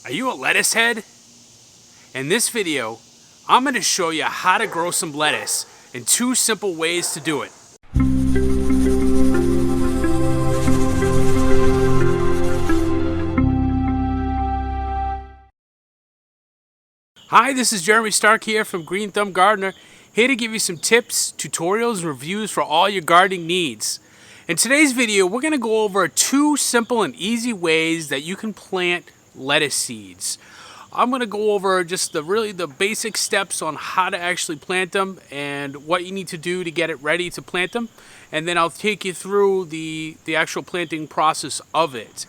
Are you a lettuce head? In this video, I'm going to show you how to grow some lettuce and 2 simple ways to do it. Hi, this is Jeremy Stark here from Green Thumb Gardener, here to give you some tips, tutorials, and reviews for all your gardening needs. In today's video, we're going to go over 2 simple and easy ways that you can plant lettuce seeds. I'm going to go over just the basic steps on how to actually plant them and what you need to do to get it ready to plant them. And then I'll take you through the actual planting process of it.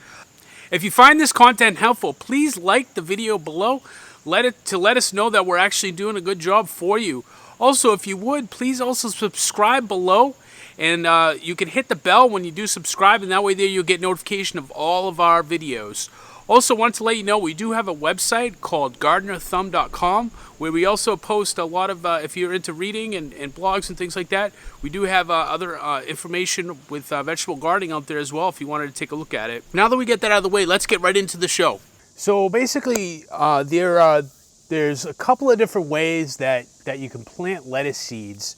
If you find this content helpful, please like the video below to let us know that we're actually doing a good job for you. Also, if you would, please also subscribe below. And you can hit the bell when you do subscribe, and that way there you'll get notification of all of our videos. Also, wanted to let you know we do have a website called gardenerthumb.com, where we also post a lot of, if you're into reading and blogs and things like that, we do have other information with vegetable gardening out there as well if you wanted to take a look at it. Now that we get that out of the way, let's get right into the show. So basically, there's a couple of different ways that you can plant lettuce seeds.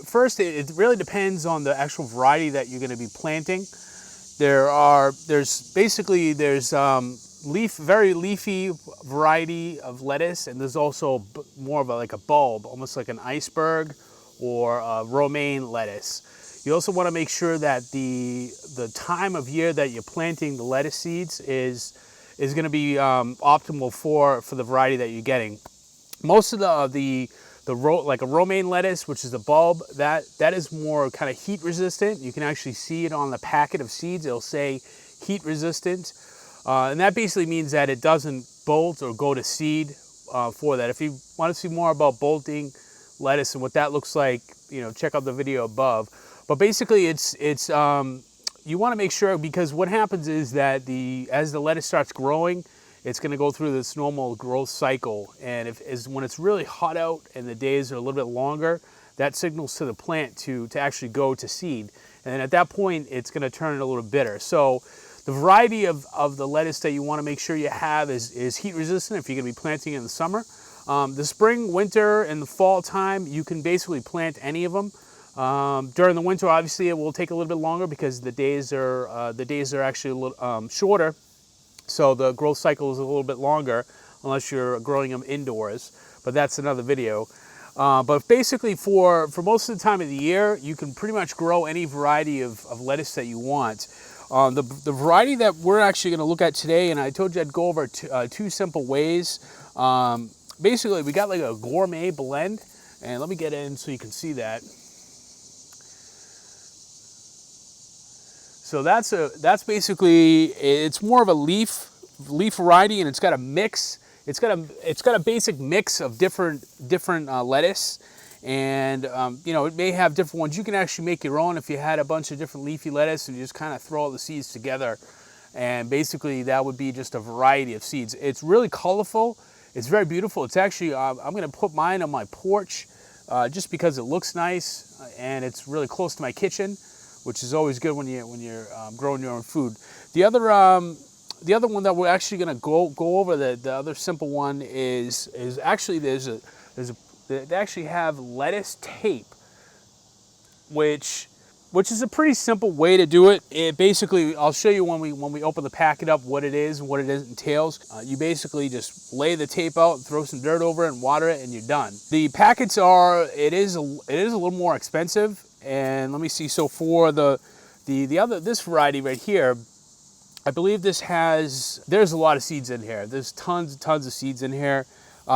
First, it really depends on the actual variety that you're going to be planting. There's very leafy variety of lettuce, and there's also more of like a bulb, almost like an iceberg or a romaine lettuce. You also want to make sure that the time of year that you're planting the lettuce seeds is going to be optimal for the variety that you're getting. Most of like a romaine lettuce, which is the bulb, that is more kind of heat resistant. You can actually see it on the packet of seeds. It'll say heat resistant. And that basically means that it doesn't bolt or go to seed for that. If you want to see more about bolting lettuce and what that looks like, check out the video above. But basically, you want to make sure, because what happens is that as the lettuce starts growing, it's going to go through this normal growth cycle. And when it's really hot out and the days are a little bit longer, that signals to the plant to actually go to seed. And then at that point, it's going to turn a little bitter. So the variety of the lettuce that you want to make sure you have is heat resistant if you're going to be planting in the summer. The spring, winter, and the fall time, you can basically plant any of them. During the winter, obviously, it will take a little bit longer because the days are actually a little shorter. So the growth cycle is a little bit longer unless you're growing them indoors. But that's another video. But basically, for most of the time of the year, you can pretty much grow any variety of lettuce that you want. The variety that we're actually going to look at today, and I told you I'd go over 2 simple ways. Basically, we got like a gourmet blend, and let me get in so you can see that. So that's basically, it's more of a leaf variety, and it's got a mix. It's got a basic mix of different lettuce. And, it may have different ones. You can actually make your own if you had a bunch of different leafy lettuce and you just kind of throw all the seeds together. And basically that would be just a variety of seeds. It's really colorful. It's very beautiful. It's actually, I'm going to put mine on my porch just because it looks nice and it's really close to my kitchen, which is always good when you're growing your own food. The other one that we're actually going to go over, the other simple one is actually they actually have lettuce tape, which is a pretty simple way to do it. It basically, I'll show you when we open the packet up what it is and what it entails. You basically just lay the tape out, throw some dirt over it, and water it, and you're done. The packets it is a little more expensive, and let me see. So for this variety right here, I believe there's a lot of seeds in here. There's tons of seeds in here.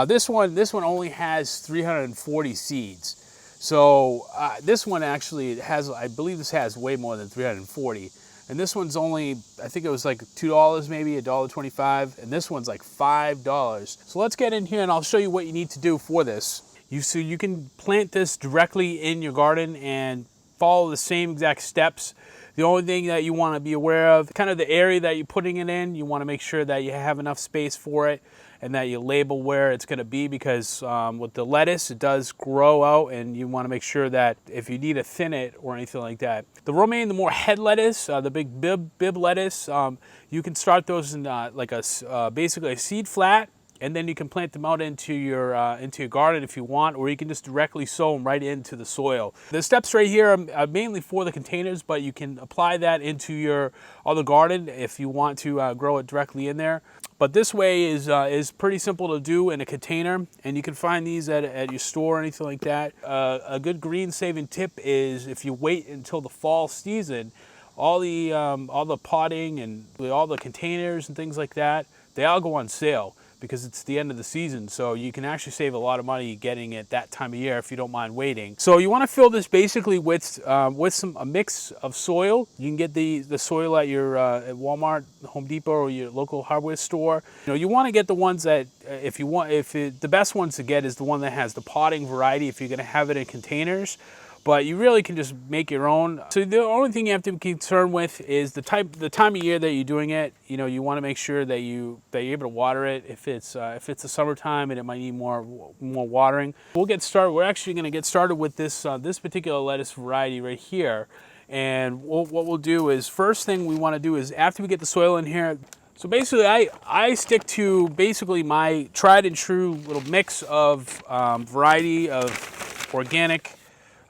This one only has 340 seeds. So this one actually I believe this has way more than 340. And this one's only, I think it was like $2 maybe, $1.25. And this one's like $5. So let's get in here and I'll show you what you need to do for this. So you can plant this directly in your garden and follow the same exact steps. The only thing that you want to be aware of, kind of the area that you're putting it in, you want to make sure that you have enough space for it. and that you label where it's going to be, because with the lettuce, it does grow out, and you want to make sure that if you need to thin it or anything like that. The romaine, the more head lettuce, the big bib lettuce, you can start those in like basically a seed flat, and then you can plant them out into your garden if you want, or you can just directly sow them right into the soil. The steps right here are mainly for the containers, but you can apply that into your other garden if you want to grow it directly in there. But this way is pretty simple to do in a container, and you can find these at your store or anything like that. A good green saving tip is if you wait until the fall season, all the potting and all the containers and things like that, they all go on sale, because it's the end of the season. So you can actually save a lot of money getting it that time of year if you don't mind waiting. So you want to fill this basically with a mix of soil. You can get the soil at your at Walmart, Home Depot, or your local hardware store. You want to get the ones that the best ones to get is the one that has the potting variety if you're going to have it in containers. But you really can just make your own. So the only thing you have to be concerned with is the time of year that you're doing it. You want to make sure that you're able to water it. If it's the summertime and it might need more watering. We'll get started. We're actually going to get started with this particular lettuce variety right here. And what we'll do is, first thing we want to do is, after we get the soil in here. So basically, I stick to basically my tried and true little mix of variety of organic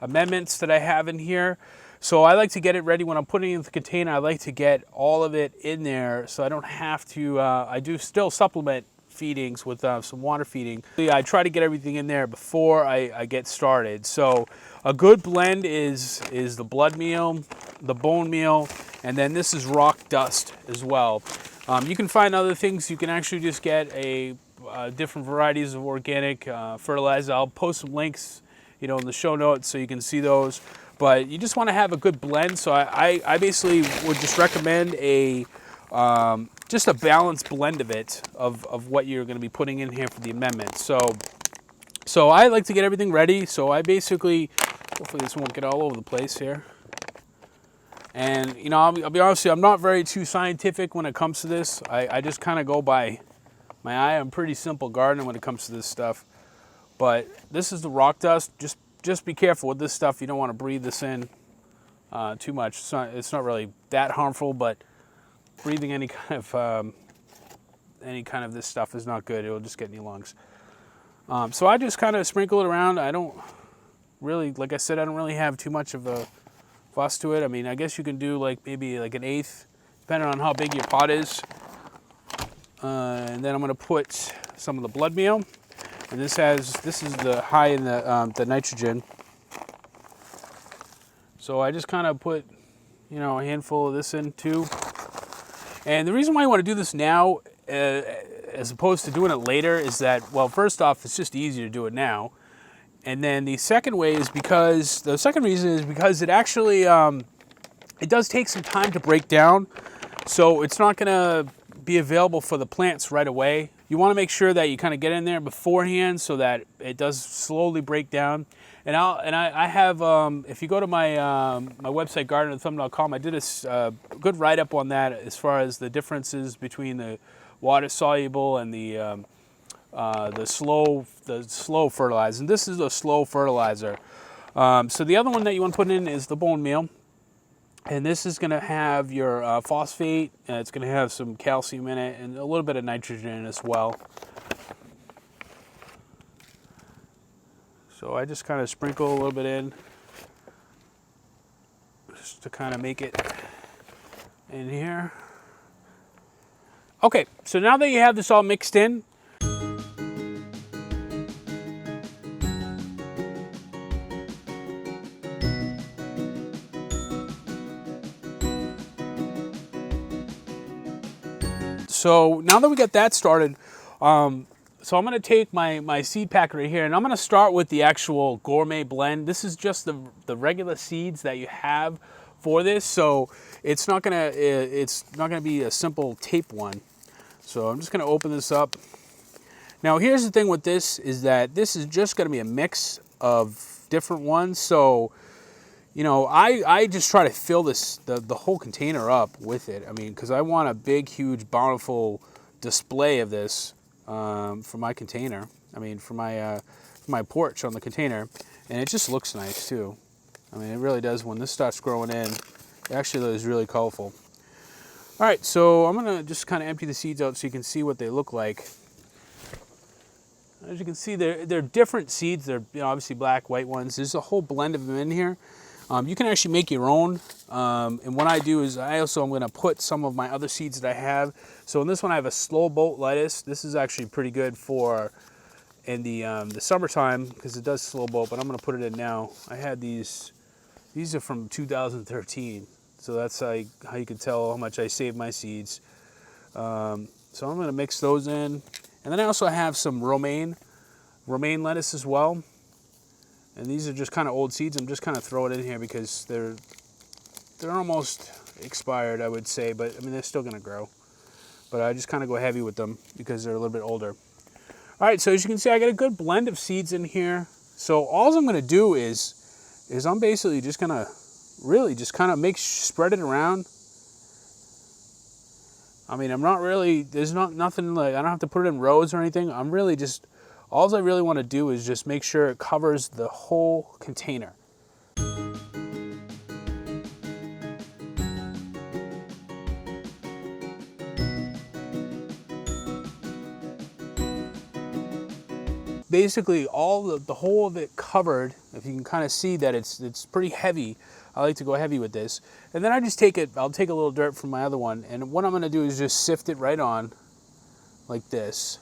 amendments that I have in here. So I like to get it ready when I'm putting it in the container. I like to get all of it in there so I don't have to, I do still supplement feedings with some water feeding. I try to get everything in there before I get started. So a good blend is the blood meal, the bone meal, and then this is rock dust as well. You can find other things. You can actually just get different varieties of organic fertilizer. I'll post some links in the show notes so you can see those. But you just want to have a good blend. So I basically would just recommend just a balanced blend of it, of what you're going to be putting in here for the amendment. So I like to get everything ready. So I basically, hopefully this won't get all over the place here. And I'll be honest with you, I'm not very too scientific when it comes to this. I just kind of go by my eye. I'm pretty simple gardener when it comes to this stuff. But this is the rock dust. Just be careful with this stuff. You don't want to breathe this in too much. It's not really that harmful, but breathing any kind of this stuff is not good. It'll just get in your lungs. So I just kind of sprinkle it around. I don't really, like I said, I don't really have too much of a fuss to it. I mean, I guess you can do maybe an eighth, depending on how big your pot is. And then I'm going to put some of the blood meal. And this is the high in the nitrogen. So I just kind of put, a handful of this in too. And the reason why you want to do this now, as opposed to doing it later, is that, well, first off, it's just easier to do it now. And then the second reason is because it actually, it does take some time to break down. So it's not going to be available for the plants right away. You want to make sure that you kind of get in there beforehand so that it does slowly break down. And I have, if you go to my website, gardenwiththumb.com, I did a good write-up on that as far as the differences between the water-soluble and the slow fertilizer. And this is a slow fertilizer. So the other one that you want to put in is the bone meal. And this is going to have your phosphate, and it's going to have some calcium in it, and a little bit of nitrogen as well. So I just kind of sprinkle a little bit in, just to kind of make it in here. Okay, so now that you have this all mixed in, so now that we got that started, so I'm going to take my seed packet right here, and I'm going to start with the actual gourmet blend. This is just the regular seeds that you have for this, so it's not going to be a simple tape one. So I'm just going to open this up. Now here's the thing with this, is that this is just going to be a mix of different ones. So I just try to fill the whole container up with it. I mean, because I want a big, huge, bountiful display of this for my container. I mean, for my porch on the container, and it just looks nice too. I mean, it really does. When this starts growing in, it actually looks really colorful. All right, so I'm gonna just kind of empty the seeds out so you can see what they look like. As you can see, they're different seeds. They're, you know, obviously black, white ones. There's a whole blend of them in here. You can actually make your own. And what I do is I'm going to put some of my other seeds that I have. So in this one, I have a slow boat lettuce. This is actually pretty good for in the summertime because it does slow boat, but I'm going to put it in now. I had these. These are from 2013. So that's how you can tell how much I saved my seeds. So I'm going to mix those in. And then I also have some romaine lettuce as well. And these are just kind of old seeds. I'm just kind of throwing it in here because they're almost expired, I would say. But I mean, they're still going to grow. But I just kind of go heavy with them because they're a little bit older. All right, so as you can see, I got a good blend of seeds in here. So all I'm going to do is I'm basically just going to really just kind of spread it around. I mean, I'm not really, there's nothing like, I don't have to put it in rows or anything. I'm really just, all I really want to do is just make sure it covers the whole container. Basically, all the whole of it covered. If you can kind of see that it's pretty heavy. I like to go heavy with this. And then I just I'll take a little dirt from my other one, and what I'm gonna do is just sift it right on like this.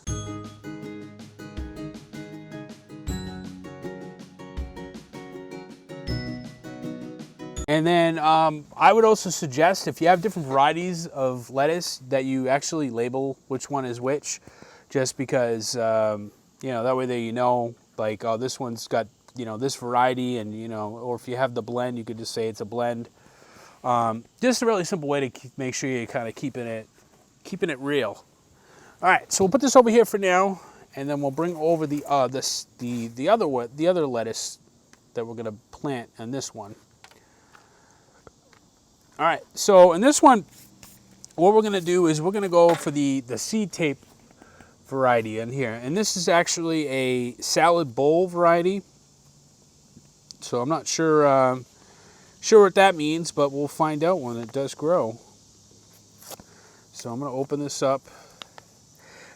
And then I would also suggest, if you have different varieties of lettuce, that you actually label which one is which, just because, you know, that way you know, like, oh, this one's got, you know, this variety, and, you know, or if you have the blend, you could just say it's a blend. Just a really simple way to make sure you're kind of keeping it real. All right, so we'll put this over here for now, and then we'll bring over the other lettuce that we're gonna plant in this one. All right, so in this one, what we're gonna do is we're gonna go for the seed tape variety in here, and this is actually a salad bowl variety. So I'm not sure what that means, but we'll find out when it does grow. So I'm gonna open this up.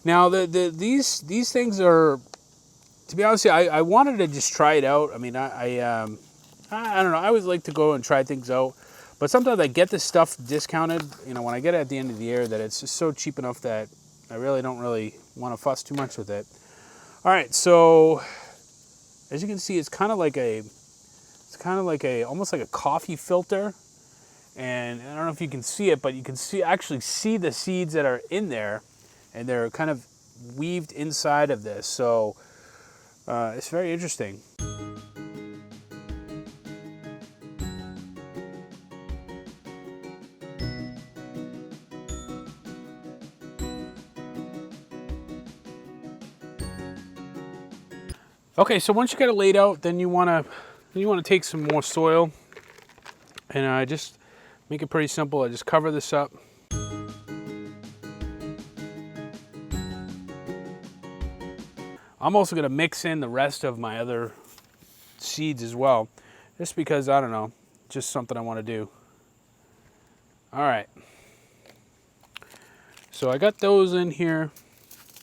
Now these things are, to be honest, I wanted to just try it out. I mean, I don't know. I always like to go and try things out. But sometimes I get this stuff discounted, you know, when I get it at the end of the year, that it's just so cheap enough that I really don't want to fuss too much with it. All right, so as you can see, it's kind of like almost like a coffee filter. And I don't know if you can see it, but you can actually see the seeds that are in there, and they're kind of weaved inside of this. So it's very interesting. Okay, so once you got it laid out, then you want to take some more soil, and I just make it pretty simple. I just cover this up. I'm also going to mix in the rest of my other seeds as well, just because, I don't know, just something I want to do. All right. So I got those in here.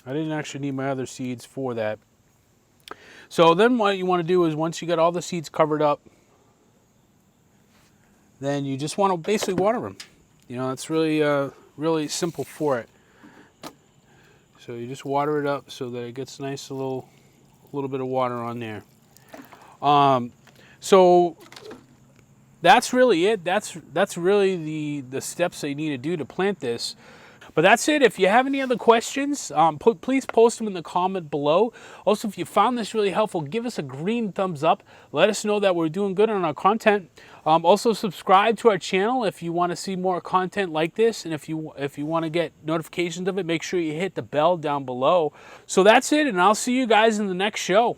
I didn't actually need my other seeds for that. So then what you want to do is, once you got all the seeds covered up, then you just want to basically water them. You know, it's really simple for it. So you just water it up so that it gets nice, a little bit of water on there. So that's really it. That's really the steps that you need to do to plant this. But that's it. If you have any other questions, please post them in the comment below. Also, if you found this really helpful, give us a green thumbs up. Let us know that we're doing good on our content. Also, subscribe to our channel if you want to see more content like this. And if you want to get notifications of it, make sure you hit the bell down below. So that's it, and I'll see you guys in the next show.